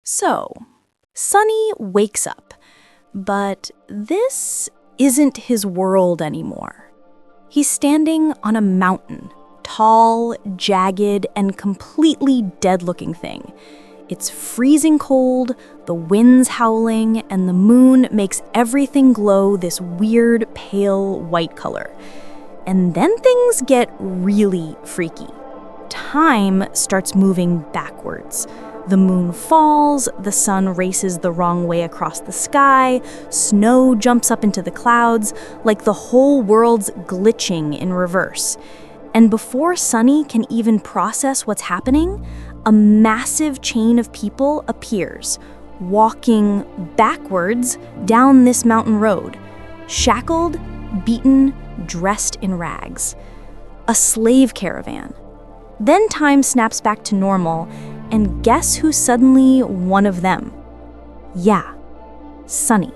So, Sonny wakes up, but this isn't his world anymore. He's standing on a mountain, tall, jagged, and completely dead-looking thing. It's freezing cold, the wind's howling, and the moon makes everything glow this weird, pale white color. And then things get really freaky. Time starts moving backwards. The moon falls, the sun races the wrong way across the sky, snow jumps up into the clouds, like the whole world's glitching in reverse. And before Sonny can even process what's happening, a massive chain of people appears, walking backwards down this mountain road, shackled, beaten, dressed in rags. A slave caravan. Then time snaps back to normal, and guess who's suddenly one of them? Yeah, Sonny.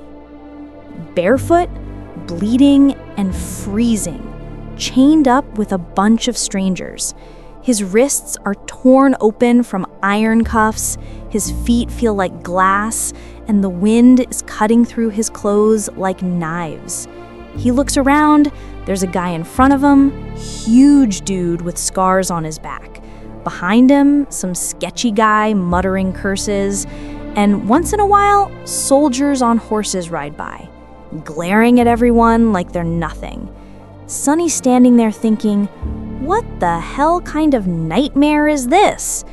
Barefoot, bleeding, and freezing, chained up with a bunch of strangers. His wrists are torn open from iron cuffs, his feet feel like glass, and the wind is cutting through his clothes like knives. He looks around, there's a guy in front of him, huge dude with scars on his back. Behind him, some sketchy guy muttering curses, and once in a while, soldiers on horses ride by, glaring at everyone like they're nothing. Sonny's standing there thinking, what the hell kind of nightmare is this?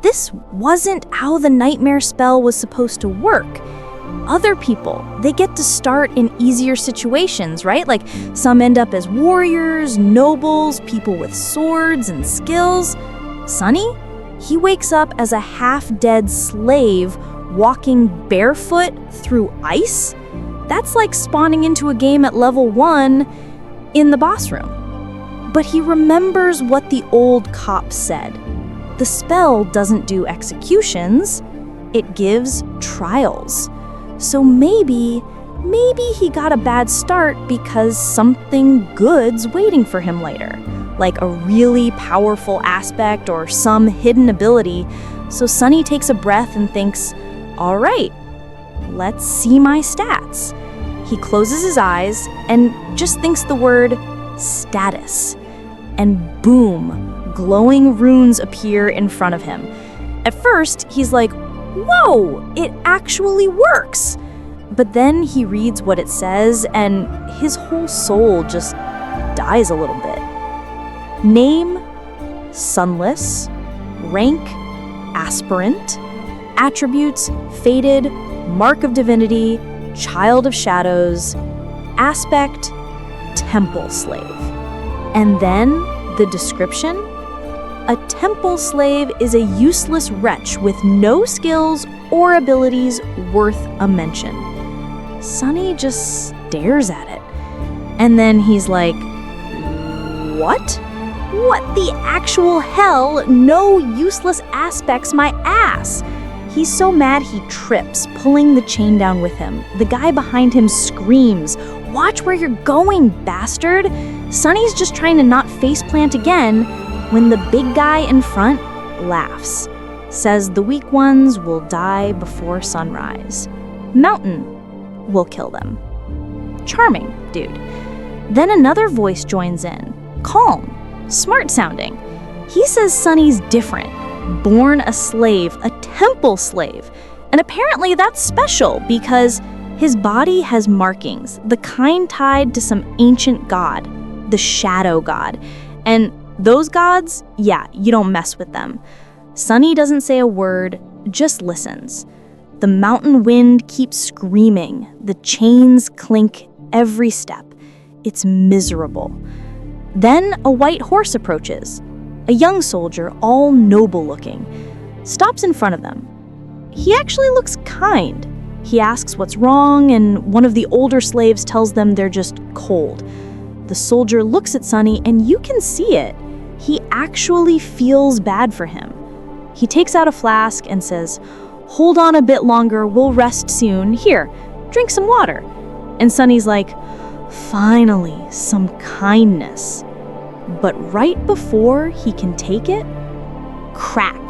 This wasn't how the nightmare spell was supposed to work. Other people, they get to start in easier situations, right? Like some end up as warriors, nobles, people with swords and skills. Sonny, he wakes up as a half-dead slave walking barefoot through ice. That's like spawning into a game at level 1 in the boss room. But he remembers what the old cop said. The spell doesn't do executions, it gives trials. So maybe he got a bad start because something good's waiting for him later, like a really powerful aspect or some hidden ability. So Sonny takes a breath and thinks, all right, let's see my stats. He closes his eyes and just thinks the word status. And boom, glowing runes appear in front of him. At first, he's like, whoa, it actually works. But then he reads what it says and his whole soul just dies a little bit. Name, sunless. Rank, aspirant. Attributes, fated. Mark of divinity, child of shadows. Aspect, temple slave. And then the description? A temple slave is a useless wretch with no skills or abilities worth a mention. Sonny just stares at it. And then he's like, what? What the actual hell? No useless aspects, my ass! He's so mad he trips, pulling the chain down with him. The guy behind him screams, watch where you're going, bastard! Sonny's just trying to not faceplant again when the big guy in front laughs, says the weak ones will die before sunrise. Mountain will kill them. Charming, dude. Then another voice joins in, calm, smart sounding. He says Sonny's different, born a slave, a temple slave. And apparently that's special because his body has markings, the kind tied to some ancient god, the shadow god. And those gods, yeah, you don't mess with them. Sonny doesn't say a word, just listens. The mountain wind keeps screaming. The chains clink every step. It's miserable. Then a white horse approaches. A young soldier, all noble looking, stops in front of them. He actually looks kind. He asks what's wrong, and one of the older slaves tells them they're just cold. The soldier looks at Sonny, and you can see it. He actually feels bad for him. He takes out a flask and says, hold on a bit longer, we'll rest soon. Here, drink some water. And Sonny's like, finally, some kindness. But right before he can take it, crack,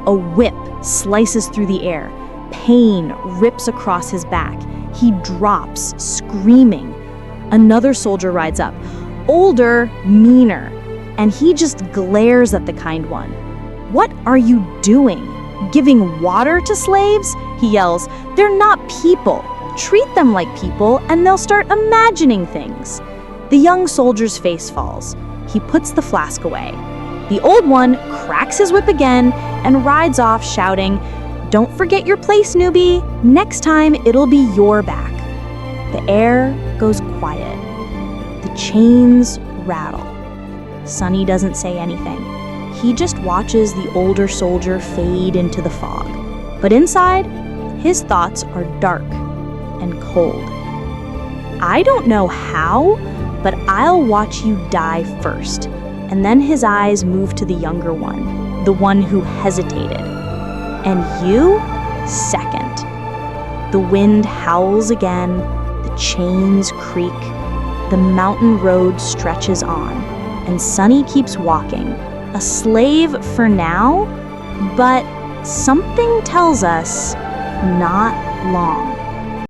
a whip slices through the air. Pain rips across his back. He drops, screaming. Another soldier rides up, older, meaner, and he just glares at the kind one. "What are you doing? Giving water to slaves?" he yells. "They're not people. Treat them like people and they'll start imagining things." The young soldier's face falls. He puts the flask away. The old one cracks his whip again and rides off shouting, "Don't forget your place, newbie. Next time it'll be your back." The air goes quiet. The chains rattle. Sonny doesn't say anything. He just watches the older soldier fade into the fog. But inside, his thoughts are dark and cold. "I don't know how, but I'll watch you die first." And then his eyes move to the younger one, the one who hesitated. "And you, second." The wind howls again, the chains creak, the mountain road stretches on, and Sonny keeps walking, a slave for now, but something tells us not long.